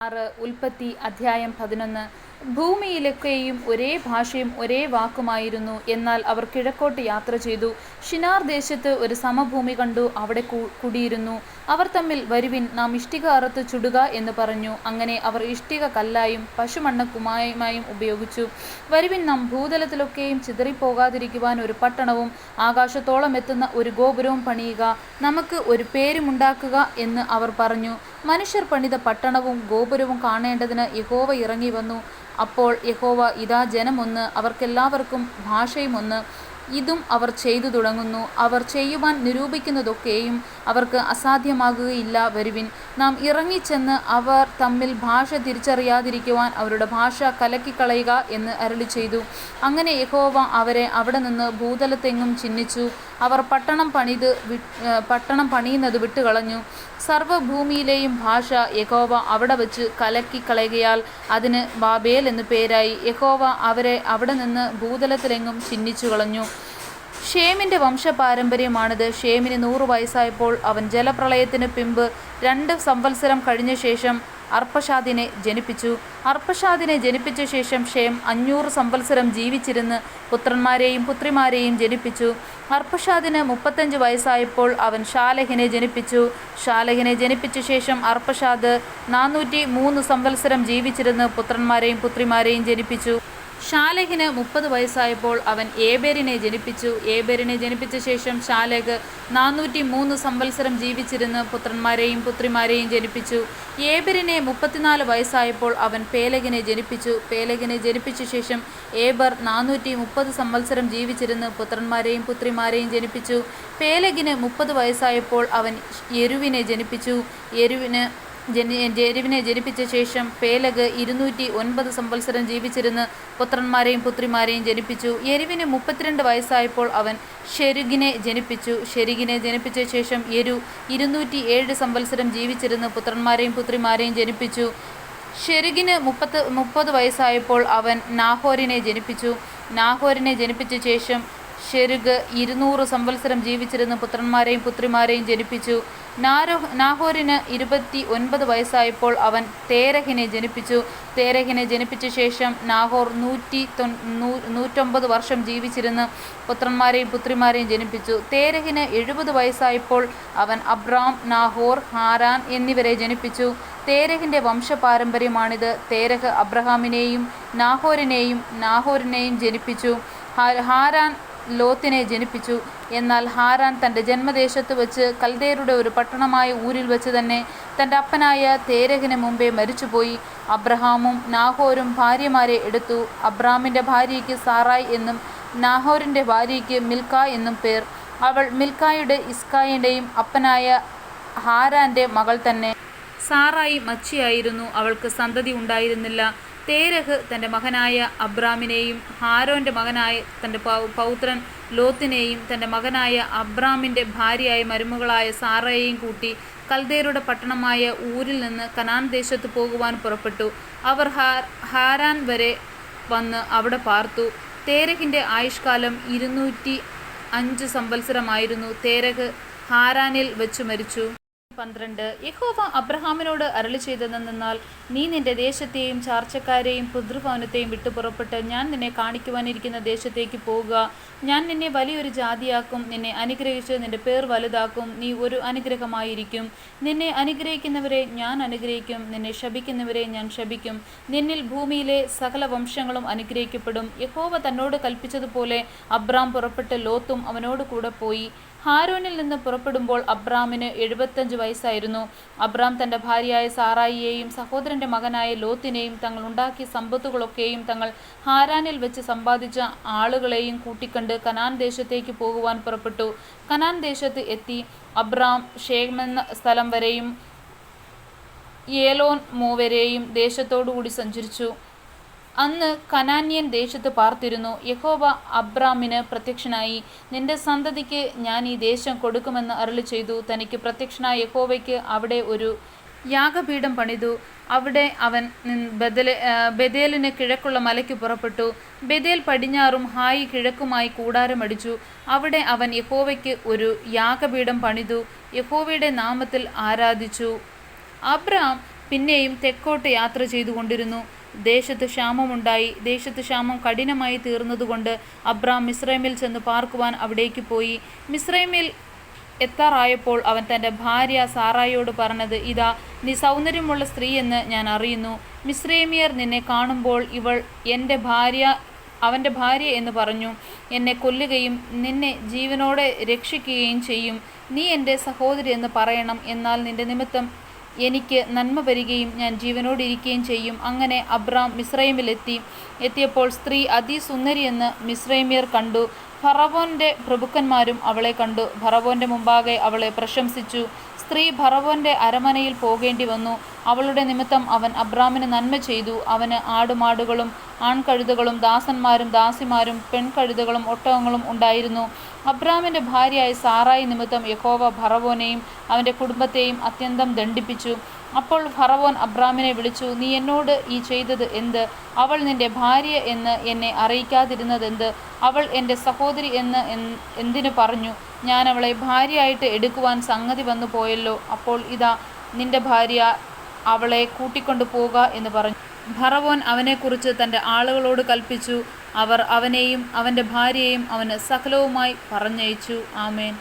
6 ഉൽപ്പത്തി അധ്യായം 11. ഭൂമിയിലൊക്കെയും ഒരേ ഭാഷയും ഒരേ വാക്കുമായിരുന്നു. എന്നാൽ അവർ കിഴക്കോട്ട് യാത്ര ചെയ്തു. ഷിനാർ ദേശത്ത് ഒരു സമഭൂമി കണ്ടു, അവിടെ കുടിയിരുന്നു. അവർ തമ്മിൽ, വരുവിൻ, നാം ഇഷ്ടിക അറുത്ത് ചുടുക എന്ന് പറഞ്ഞു. അങ്ങനെ അവർ ഇഷ്ടിക കല്ലായും പശുമണ്ണ് കുമ്മായമായും ഉപയോഗിച്ചു. വരുവിൻ, നാം ഭൂതലത്തിലൊക്കെയും ചിതറിപ്പോകാതിരിക്കുവാൻ ഒരു പട്ടണവും ആകാശത്തോളം എത്തുന്ന ഒരു ഗോപുരവും പണിയുക, നമുക്ക് ഒരു പേരുമുണ്ടാക്കുക എന്ന് അവർ പറഞ്ഞു. മനുഷ്യർ പണിത പട്ടണവും ഗോപുരവും കാണേണ്ടതിന് യഹോവ ഇറങ്ങി വന്നു. അപ്പോൾ യഹോവ, ഇതാ ജനം ഒന്ന്, അവർക്കെല്ലാവർക്കും ഭാഷയും ഒന്ന്. ഇതും അവർ ചെയ്തു തുടങ്ങുന്നു. അവർ ചെയ്യുവാൻ നിരൂപിക്കുന്നതൊക്കെയും അവർക്ക് അസാധ്യമാകുകയില്ല. വരുവിൻ, നാം ഇറങ്ങിച്ചെന്ന് അവർ തമ്മിൽ ഭാഷ തിരിച്ചറിയാതിരിക്കുവാൻ അവരുടെ ഭാഷ കലക്കിക്കളയുക എന്ന് അരുളി ചെയ്തു. അങ്ങനെ യഹോവ അവരെ അവിടെ നിന്ന് ഭൂതലത്തെങ്ങും ചിന്നിച്ചു. അവർ പട്ടണം പണിയുന്നത് വിട്ടുകളഞ്ഞു. സർവ്വഭൂമിയിലെയും ഭാഷ യഹോവ അവിടെ വച്ച് കലക്കിക്കളയുകയാൽ അതിന് ബാബേൽ എന്ന് പേരായി. യഹോവ അവരെ അവിടെ നിന്ന് ഭൂതലത്തിലെങ്ങും ചിന്നിച്ചു കളഞ്ഞു. ഷേമിൻ്റെ വംശപാരമ്പര്യമാണിത്. ഷേമിന് 100 വയസ്സായപ്പോൾ അവൻ ജലപ്രളയത്തിന് പിമ്പ് 2 സംവത്സരം കഴിഞ്ഞ ശേഷം അർപ്പഷാദിനെ ജനിപ്പിച്ചു. അർപ്പഷാദിനെ ജനിപ്പിച്ച ശേഷം ഷേം 500 സംവത്സരം ജീവിച്ചിരുന്ന് പുത്രന്മാരെയും പുത്രിമാരെയും ജനിപ്പിച്ചു. അർപ്പഷാദിന് 35 വയസ്സായപ്പോൾ അവൻ ഷാലഹിനെ ജനിപ്പിച്ചു. ഷാലഹിനെ ജനിപ്പിച്ച ശേഷം അർപ്പഷാദ് 403 സംവത്സരം ജീവിച്ചിരുന്ന് പുത്രന്മാരെയും പുത്രിമാരെയും ജനിപ്പിച്ചു. ഷാലഹിന് 30 വയസ്സായപ്പോൾ അവൻ ഏബെരിനെ ജനിപ്പിച്ചു. ഏബെരിനെ ജനിപ്പിച്ച ശേഷം ഷാലഹ് 403 സംവത്സരം ജീവിച്ചിരുന്ന് പുത്രന്മാരെയും പുത്രിമാരെയും ജനിപ്പിച്ചു. ഏബെരിനെ 34 വയസ്സായപ്പോൾ അവൻ പേലെഗിനെ ജനിപ്പിച്ചു. പേലെഗിനെ ജനിപ്പിച്ച ശേഷം ഏബർ 430 സംവത്സരം ജീവിച്ചിരുന്ന് പുത്രന്മാരെയും പുത്രിമാരെയും ജനിപ്പിച്ചു. പേലെഗിന് 30 വയസ്സായപ്പോൾ അവൻ യെരുവിനെ ജനിപ്പിച്ചു. യെരുവിനെ ജനിപ്പിച്ച ശേഷം പേലഗ് 209 സംവത്സരം ജീവിച്ചിരുന്ന് പുത്രന്മാരെയും പുത്രിമാരെയും ജനിപ്പിച്ചു. യെരുവിന് 32 വയസ്സായപ്പോൾ അവൻ ഷെരുഗിനെ ജനിപ്പിച്ചു. ഷെരുഗിനെ ജനിപ്പിച്ച ശേഷം യെരു 207 സംവത്സരം ജീവിച്ചിരുന്ന് പുത്രന്മാരെയും പുത്രിമാരെയും ജനിപ്പിച്ചു. ഷെരുഗിന് 30 വയസ്സായപ്പോൾ അവൻ നാഹോരിനെ ജനിപ്പിച്ചു. നാഹോരിനെ ജനിപ്പിച്ച ശേഷം ഷെരുഗ് 200 സംവത്സരം ജീവിച്ചിരുന്ന് പുത്രന്മാരെയും പുത്രിമാരെയും ജനിപ്പിച്ചു. നാഹോരിന് 29 വയസ്സായപ്പോൾ അവൻ തേരഹിനെ ജനിപ്പിച്ചു. തേരഹിനെ ജനിപ്പിച്ച ശേഷം നാഹോർ 109 വർഷം ജീവിച്ചിരുന്ന് പുത്രന്മാരെയും പുത്രിമാരെയും ജനിപ്പിച്ചു. തേരഹിന് 70 വയസ്സായപ്പോൾ അവൻ അബ്രാം, നാഹോർ, ഹാരാൻ എന്നിവരെ ജനിപ്പിച്ചു. തേരഹിൻ്റെ വംശപാരമ്പര്യമാണിത്. തേരഹ് അബ്രഹാമിനെയും നാഹോരിനെയും ജനിപ്പിച്ചു. ഹാരാൻ ലോത്തിനെ ജനിപ്പിച്ചു. എന്നാൽ ഹാരാൻ തൻ്റെ ജന്മദേശത്ത് വച്ച് കൽദേരുടെ ഒരു പട്ടണമായ ഊരിൽ വച്ച് തന്നെ തൻ്റെ അപ്പനായ തേരഹിന് മുമ്പേ മരിച്ചുപോയി. അബ്രഹാമും നാഹോരും ഭാര്യമാരെ എടുത്തു. അബ്രാമിൻ്റെ ഭാര്യയ്ക്ക് സാറായ് എന്നും നാഹോരിൻ്റെ ഭാര്യയ്ക്ക് മിൽക്ക എന്നും പേർ. അവൾ മിൽക്കായുടെ ഇസ്കായിൻ്റെയും അപ്പനായ ഹാരാൻ്റെ മകൾ തന്നെ. സാറായി മച്ചിയായിരുന്നു, അവൾക്ക് സന്തതി ഉണ്ടായിരുന്നില്ല. തേരഹ് തൻ്റെ മകനായ അബ്രാമിനെയും ഹാരോൻ്റെ മകനായ തൻ്റെ പൗത്രൻ ലോത്തിനെയും തൻ്റെ മകനായ അബ്രാമിൻ്റെ ഭാര്യയായ മരുമകളായ സാറയെയും കൂട്ടി കൽദേരുടെ പട്ടണമായ ഊരിൽ നിന്ന് കനാൻ ദേശത്ത് പോകുവാൻ പുറപ്പെട്ടു. അവർ ഹാരാൻ വരെ വന്ന് അവിടെ പാർത്തു. തേരഹിൻ്റെ ആയുഷ്കാലം 205 സംവത്സരമായിരുന്നു. തേരഹ് ഹാരാനിൽ വെച്ചു മരിച്ചു. 12. യഹോവ അബ്രഹാമിനോട് അരുളി ചെയ്തതെന്നാൽ, നീ നിന്റെ ദേശത്തെയും ചാർച്ചക്കാരെയും പിതൃഭവനത്തെയും വിട്ടു പുറപ്പെട്ട് ഞാൻ നിന്നെ കാണിക്കുവാനിരിക്കുന്ന ദേശത്തേക്ക് പോകുക. ഞാൻ നിന്നെ വലിയൊരു ജാതിയാക്കും, നിന്നെ അനുഗ്രഹിച്ച് നിന്റെ പേർ വലുതാക്കും, നീ ഒരു അനുഗ്രഹമായിരിക്കും. നിന്നെ അനുഗ്രഹിക്കുന്നവരെ ഞാൻ അനുഗ്രഹിക്കും, നിന്നെ ശപിക്കുന്നവരെ ഞാൻ ശപിക്കും. നിന്നിൽ ഭൂമിയിലെ സകല വംശങ്ങളും അനുഗ്രഹിക്കപ്പെടും. യഹോവ തന്നോട് കൽപ്പിച്ചതുപോലെ അബ്രാം പുറപ്പെട്ട് ലോത്തും അവനോട് കൂടെ പോയി. ഹാരോനിൽ നിന്ന് പുറപ്പെടുമ്പോൾ അബ്രാമിന് 75 വയസ്സായിരുന്നു. അബ്രാം തൻ്റെ ഭാര്യയായ സാറായിയെയും സഹോദരൻ്റെ മകനായ ലോത്തിനെയും തങ്ങൾ ഉണ്ടാക്കിയ സമ്പത്തുകളൊക്കെയും തങ്ങൾ ഹാരാനിൽ വെച്ച് സമ്പാദിച്ച ആളുകളെയും കൂട്ടിക്കണ്ട് കനാൻ ദേശത്തേക്ക് പോകുവാൻ പുറപ്പെട്ടു. കനാൻ ദേശത്ത് എത്തി അബ്രാം ഷേമെന്ന സ്ഥലം വരെയും ഏലോൻ വരെയും ദേശത്തോടുകൂടി സഞ്ചരിച്ചു. അന്ന് കനാന്യൻ ദേശത്ത് പാർത്തിരുന്നു. യഹോവ അബ്രാമിന് പ്രത്യക്ഷനായി, നിന്റെ സന്തതിക്ക് ഞാൻ ഈ ദേശം കൊടുക്കുമെന്ന് അരുളി ചെയ്തു. തനിക്ക് പ്രത്യക്ഷനായ യഹോവയ്ക്ക് അവിടെ ഒരു യാഗപീഠം പണിതു. അവിടെ അവൻ ബെഥേലിന് കിഴക്കുള്ള മലയ്ക്ക് പുറപ്പെട്ടു. ബെഥേൽ പടിഞ്ഞാറും ഹായി കിഴക്കുമായി കൂടാരമടിച്ചു. അവിടെ അവൻ യഹോവയ്ക്ക് ഒരു യാഗപീഠം പണിതു, യഹോവയുടെ നാമത്തിൽ ആരാധിച്ചു. അബ്രാം പിന്നെയും തെക്കോട്ട് യാത്ര ചെയ്തുകൊണ്ടിരുന്നു. ദേശത്ത് ക്ഷാമമുണ്ടായി. ദേശത്ത് ക്ഷാമം കഠിനമായി തീർന്നതുകൊണ്ട് അബ്രാം മിസ്രയീമിൽ ചെന്ന് പാർക്കുവാൻ അവിടേക്ക് പോയി. മിസ്രയീമിൽ എത്താറായപ്പോൾ അവൻ തൻ്റെ ഭാര്യ സാറായിയോട് പറഞ്ഞത്, ഇതാ, നീ സൗന്ദര്യമുള്ള സ്ത്രീയെന്ന് ഞാൻ അറിയുന്നു. മിസ്രയീമ്യർ നിന്നെ കാണുമ്പോൾ ഇവൾ അവൻ്റെ ഭാര്യ എന്ന് പറഞ്ഞു എന്നെ കൊല്ലുകയും നിന്നെ ജീവനോടെ രക്ഷിക്കുകയും ചെയ്യും. നീ എൻ്റെ സഹോദരി എന്ന് പറയണം. എന്നാൽ നിന്റെ നിമിത്തം എനിക്ക് നന്മ വരികയും ഞാൻ ജീവനോടിരിക്കുകയും ചെയ്യും. അങ്ങനെ അബ്രാം എത്തിയപ്പോൾ സ്ത്രീ അതിസുന്ദരിയെന്ന് മിസ്രയീമ്യർ കണ്ടു. ഫറവോൻ്റെ പ്രഭുക്കന്മാരും അവളെ കണ്ടു. ഫറവോൻ്റെ മുമ്പാകെ അവളെ പ്രശംസിച്ചു. സ്ത്രീ ഫറവോൻ്റെ അരമനയിൽ പോകേണ്ടി വന്നു. അവളുടെ നിമിത്തം അവൻ അബ്രാമിന് നന്മ ചെയ്തു. അവന് ആടുമാടുകളും ആൺകഴുതകളും ദാസന്മാരും ദാസിമാരും പെൺകഴുതകളും ഒട്ടകങ്ങളും ഉണ്ടായിരുന്നു. അബ്രാമിൻ്റെ ഭാര്യയായ സാറായി നിമിത്തം യഹോവ ഫറവോനെയും അവൻ്റെ കുടുംബത്തെയും അത്യന്തം ദണ്ഡിപ്പിച്ചു. അപ്പോൾ ഫറവോൻ അബ്രാമിനെ വിളിച്ചു, നീ എന്നോട് ഈ ചെയ്തത് എന്ത്? അവൾ നിന്റെ ഭാര്യ എന്ന് എന്നെ അറിയിക്കാതിരുന്നതെന്ത്? അവൾ എൻ്റെ സഹോദരി എന്ന് എന്തിനു പറഞ്ഞു? ഞാൻ അവളെ ഭാര്യയായിട്ട് എടുക്കുവാൻ സംഗതി വന്നു പോയല്ലോ. അപ്പോൾ ഇതാ, നിന്റെ ഭാര്യ, അവളെ കൂട്ടിക്കൊണ്ടു പോക എന്ന് പറഞ്ഞു. ഫറവോൻ അവനെക്കുറിച്ച് തൻ്റെ ആളുകളോട് കൽപ്പിച്ചു. അവർ അവനെയും അവൻ്റെ ഭാര്യയെയും അവന് സകലവുമായി പറഞ്ഞയച്ചു. ആമേൻ.